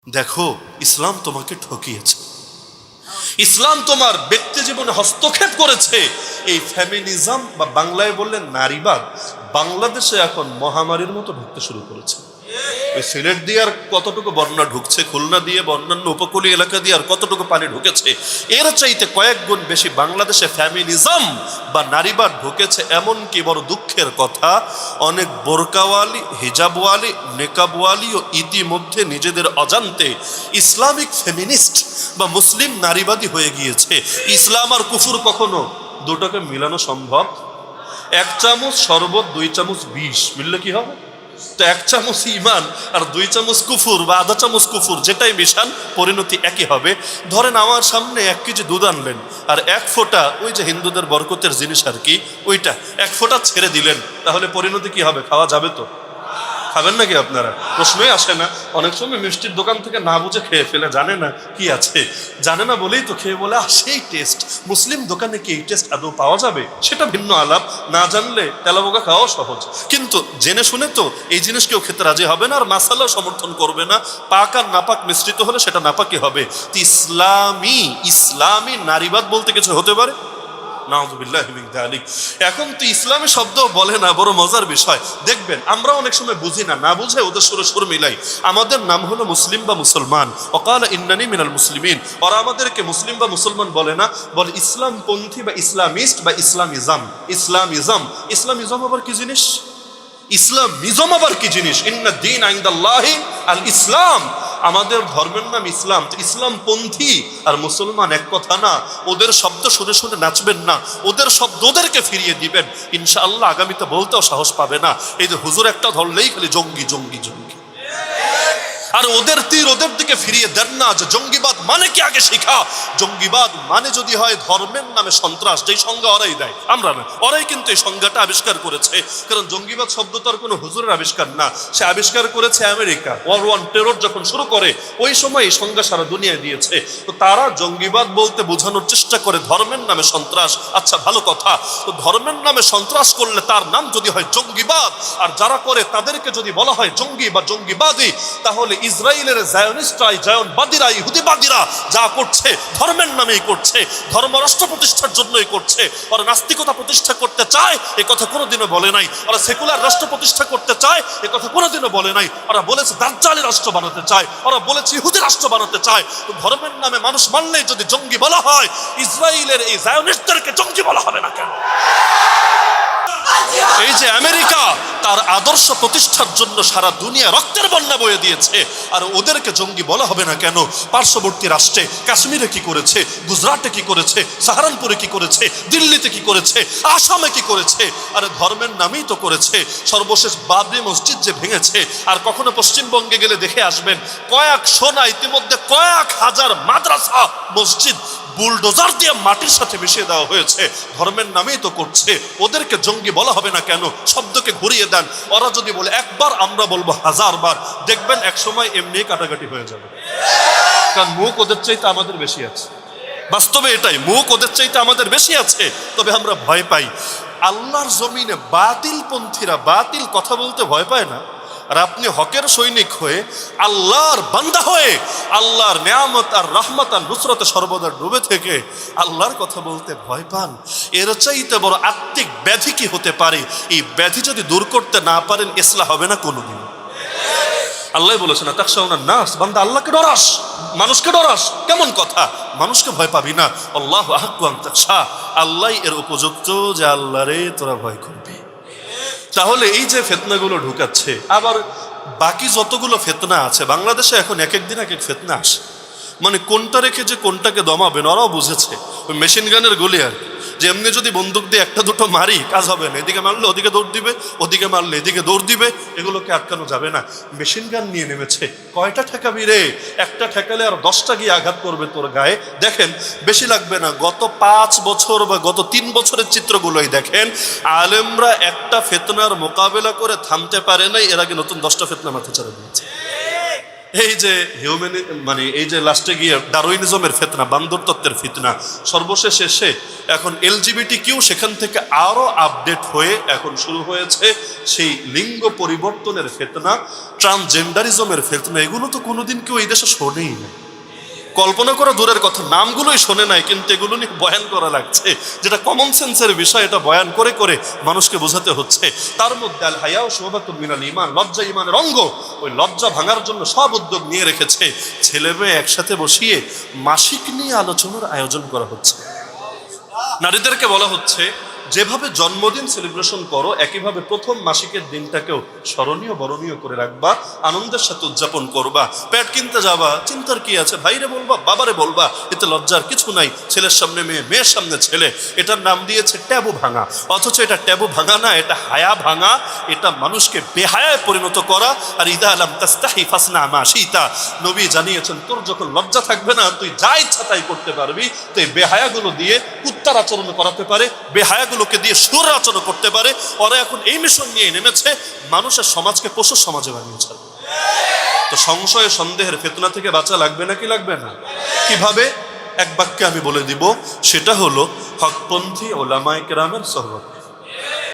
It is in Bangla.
দেখো, ইসলাম তোমাকে ঠকিয়েছে। ইসলাম তোমার ব্যক্তি জীবনে হস্তক্ষেপ করেছে। এই ফেমিনিজম বা বাংলায় বললেন নারীবাদ বাংলাদেশে এখন মহামারীর মতো ঢুকতে শুরু করেছে। ওই সিলেট দিয়ে আর কতটুকু বন্যা ঢুকছে, খুলনা দিয়ে বা অন্যান্য উপকূলীয় এলাকা দিয়ে আর কতটুকু পানি ঢুকেছে, এর চাইতে কয়েক গুণ বেশি বাংলাদেশে ফ্যামিনিজম বা নারীবাদ ঢুকেছে। এমন কি বড় দুঃখের কথা, অনেক বোরকাওয়ালি, হিজাবওয়ালি, নেকাবওয়ালিও ইতিমধ্যে নিজেদের অজান্তে ইসলামিক ফেমিনিস্ট বা মুসলিম নারীবাদী হয়ে গিয়েছে। ইসলাম আর কুফুর কখনো দুটোকে মিলানো সম্ভব? এক চামচ শরবত, 2 চামচ বিষ মিললে কি হবে? তো 1 চামচ ইমান আর 2 চামচ কুফুর বা আধা চামচ কুফুর, যেটাই মিশান পরিণতি একই হবে। ধরেন আমার সামনে 1 কেজি দুধ আনলেন আর 1 ফোঁটা ওই যে হিন্দুদের বরকতের জিনিস আর কি, ওইটা 1 ফোঁটা ছেড়ে দিলেন, তাহলে পরিণতি কি হবে? খাওয়া যাবে তো? খাবেন নাকি আপনারা? প্রশ্নই আসে না। অনেক সময় মিষ্টির দোকান থেকে না বুঝে খেয়ে ফেলে, জানে না কি আছে, জানে না বলেই তো খেয়ে বলে সেই টেস্ট। মুসলিম দোকানে কি এই টেস্ট আদৌ পাওয়া যাবে সেটা ভিন্ন আলাপ। না জানলে তেলাবোকা খাওয়াও সহজ, কিন্তু জেনে শুনে তো এই জিনিস কেউ খেতে রাজি হবে না, আর মাসালাও সমর্থন করবে না। পাক আর নাপাক মিশ্রিত হলে সেটা নাপাকি হবে। ইসলামী নারীবাদ বলতে কিছু হতে পারে? নাউযুবিল্লাহি মিন যালিক। এখন তো ইসলামী শব্দ বলে না, বড় মজার বিষয়। দেখবেন আমরা অনেক সময় বুঝি না, না বুঝে ওদের সুরে সুর মিলাই। আমাদের নাম হলো মুসলিম বা মুসলমান। ওয়াকালা ইন্নানি মিনাল মুসলিমিন। ওরা আমাদেরকে মুসলিম বা মুসলমান বলে না, বলে ইসলামপন্থী বা ইসলামিস্ট বা ইসলামিজম। ইসলামিজম আবার কি জিনিস? ইসলামিজম আবার কি জিনিস? ইন্নাদ-দীন ইনদাল্লাহি আল ইসলাম। আমাদের ধর্মের নাম ইসলাম। তো ইসলামপন্থী আর মুসলমান এক কথা না। ওদের শব্দ শুনে শুনে নাচবেন না, ওদের শব্দ ওদেরকে ফিরিয়ে দিবেন। ইনশাআল্লাহ আগামীতে বলতেও সাহস পাবে না। এই যে হুজুর একটা ধরলেই খালি জঙ্গি জঙ্গি জঙ্গি, আর ওদের তীর ওদের দিকে ফিরিয়ে দেন না যে জঙ্গিবাদ মানে কি আগে শিখা। জঙ্গিবাদ মানে যদি হয় ধর্মের নামে সন্ত্রাস, যেই সংজ্ঞা ওরাই দেয়, আমরা না। ওরাই কিন্তু এই সংজ্ঞাটা আবিষ্কার করেছে। কারণ জঙ্গিবাদ শব্দ তো আর কোনো হুজুরের আবিষ্কার না, সে আবিষ্কার করেছে আমেরিকা। ওয়ার 1 টেরর যখন শুরু করে ওই সময় এই সংজ্ঞা সারা দুনিয়ায় দিয়েছে। তো তারা জঙ্গিবাদ বলতে বোঝানোর চেষ্টা করে ধর্মের নামে সন্ত্রাস। আচ্ছা ভালো কথা, তো ধর্মের নামে সন্ত্রাস করলে তার নাম যদি হয় জঙ্গিবাদ, আর যারা করে তাদেরকে যদি বলা হয় জঙ্গি বা জঙ্গিবাদী, তাহলে ইসরায়েলের জায়নিস্টরা, জায়নবাদীরা, ইহুদিবাদীরা যা করছে ধর্মের নামেই করছে, ধর্ম রাষ্ট্র প্রতিষ্ঠার জন্যই করছে। ওরা নাস্তিকতা প্রতিষ্ঠা করতে চায়, এ কথা কোনোদিনও বলে নাই। ওরা সেকুলার রাষ্ট্র প্রতিষ্ঠা করতে চায়, এ কথা কোনোদিনও বলে নাই। ওরা বলেছে দাজ্জালি রাষ্ট্র বানাতে চায়, ওরা বলেছে ইহুদি রাষ্ট্র বানাতে চায়। তো ধর্মের নামে মানুষ মানলেই যদি জঙ্গি বলা হয়, ইসরায়েলের এই জায়নিস্টদেরকে জঙ্গি বলা হবে না কেন? এই যে আমেরিকা তার আদর্শ প্রতিষ্ঠার জন্য সারা দুনিয়া রক্তের বন্যা বয়ে দিয়েছে, আর ওদেরকে জঙ্গি বলা হবে না কেন? পার্শ্ববর্তী রাষ্ট্রে কাশ্মীরে কি করেছে, গুজরাটে কি করেছে, সাহারানপুরে কি করেছে, দিল্লিতে কি করেছে, আসামে কি করেছে? আরে ধর্মের নামেই তো করেছে। সর্বশেষ বাবরি মসজিদ যে ভেঙেছে, আর কখনো পশ্চিমবঙ্গে গেলে দেখে আসবেন কয়েকশো না, ইতিমধ্যে কয়েক হাজার মাদ্রাসা মসজিদ বুলডোজার দিয়ে মাটির সাথে মিশিয়ে দেওয়া হয়েছে। ধর্মের নামেই তো করছে, ওদেরকে জঙ্গি বলা হবে না কেন? শব্দকে ঘুরিয়ে দেন। ওরা যদি বলে একবার, আমরা বলবো 1000 বার, দেখবেন এক সময় এমনি কাটাকাটি হয়ে যাবে। কারণ মুখ ওদের চাইতে আমাদের বেশি আছে। বাস্তবে এটাই, মুখ ওদের চাইতে আমাদের বেশি আছে, তবে আমরা ভয় পাই। আল্লাহর জমিনে বাতিলপন্থীরা বাতিল কথা বলতে ভয় পায় না, আর আপনি হকের সৈনিক হয়ে, আল্লাহর বান্দা হয়ে, আল্লাহর নেয়ামত আর রহমত আর নুসরতে সর্বদা ডুবে থেকে আল্লাহর কথা বলতে ভয় পান। এর চাইতে বড় আত্মিক ব্যাধি কি হতে পারে? এই ব্যাধি যদি দূর করতে না পারেন, ইসলাম হবে না কোনোদিন। আল্লাহ বলেছেন তাখশাউনান নাস, বান্দা আল্লাহকে ডরাস, মানুষকে ডরাস। কেমন কথা? মানুষকে ভয় পাবি না। আল্লাহু আহাক্কু আন তাখশা, আল্লাহ এর উপযুক্ত যে আল্লাহরে তোরা ভয় করবি। তাহলে এই যে ফিতনাগুলো ঢুকাচ্ছে, আবার বাকি যতগুলো ফিতনা আছে বাংলাদেশে এখন এক এক দিন এক এক ফিতনা আসে। মানে কোনটা রেখে যে কোনটাকে দমাবেন ওরাও বুঝেছে। ওই মেশিন গানের গুলি আর যে এমনি যদি বন্দুক দিয়ে একটা দুটো মারি কাজ হবে না, এদিকে মারলে ওদিকে দৌড় দিবে, ওদিকে মারলে এদিকে দৌড় দিবে, এগুলোকে আটকানো যাবে না। মেশিন গান নিয়ে নেমেছে, কয়টা ঠেকাবি রে? একটা ঠেকালে আর 10টা গিয়ে আঘাত করবে তোর গায়ে। দেখেন বেশি লাগবে না, গত 5 বছর বা গত 3 বছরের চিত্রগুলোই দেখেন। আলেমরা একটা ফিতনার মোকাবেলা করে থামতে পারে নাই, এর আগে নতুন 10টা ফিতনা মাথা চাড়া দিয়েছে। এই যে মানে এই যে লাস্টে গিয়ে ডারউইনিজমের ফিতনা, বান্দর তত্ত্বের ফিতনা, সর্বশেষ এসে এখন এলজিবিটি কিউ সেখান থেকে আরো আপডেট হয়ে এখন শুরু হয়েছে সেই লিঙ্গ পরিবর্তনের ফিতনা, ট্রান্সজেন্ডারিজমের ফিতনা। এগুলো তো কোনোদিন কেউ এই দেশে শোনেই না, কল্পনা করা দূরের কথা, নামগুলোই শোনে নাই, কিন্তু এগুলো নিয়ে বয়ান করা লাগছে, যেটা কমন সেন্সের বিষয়, এটা বয়ান করে করে মানুষকে বোঝাতে হচ্ছে। তার মধ্যে আল হায়াউ শুবাতুম মিনাল ঈমান, লজ্জা ঈমানের অঙ্গ। ওই লজ্জা ভাঙার জন্য সব উদ্যোগ নিয়ে রেখেছে, ছেলে মেয়ে একসাথে বসিয়ে মাসিক নিয়ে আলোচনার আয়োজন করা হচ্ছে। নারীদেরকে বলা হচ্ছে যেভাবে জন্মদিন সেলিব্রেশন করো, একইভাবে প্রথম মাসিকের দিনটাকেও স্মরণীয় বরণীয় করে রাখবা, আনন্দের সাথে উদযাপন করবা। প্যাড কিনতে যাবা, চিন্তার কি আছে, ভাইরে বলবা, বাবারে বলবা, এতে লজ্জার কিছু নাই। ছেলের সামনে মেয়ে, মেয়ের সামনে ছেলে, এটার নাম দিয়েছে ট্যাবু ভাঙা। অথচ এটা ট্যাবু ভাঙা না, এটা হায়া ভাঙা, এটা মানুষকে বেহায়ায় পরিণত করা। আর ইদা আলাম তাস্তাহি ফাসনা মা শিতা, নবী জানিয়েছেন তোর যখন লজ্জা থাকবে না, তুই যা ইচ্ছা তাই করতে পারবি। তো এই বেহায়াগুলো দিয়ে কুত্তার আচরণ করাতে পারে, বেহায়াগুলোকে দিয়ে সুরের আচরণ করতে পারে। ওরা এখন এই মিশন নিয়ে নেমেছে, মানুষের সমাজকে পশুর সমাজে বানিয়েছে। তো সংশয় সন্দেহের ফিতনা থেকে বাঁচা লাগবে নাকি লাগবে না? কিভাবে? এক বাক্যে আমি বলে দিব, সেটা হলো হকপন্থী ওলামায়ে কেরামের সোহবত।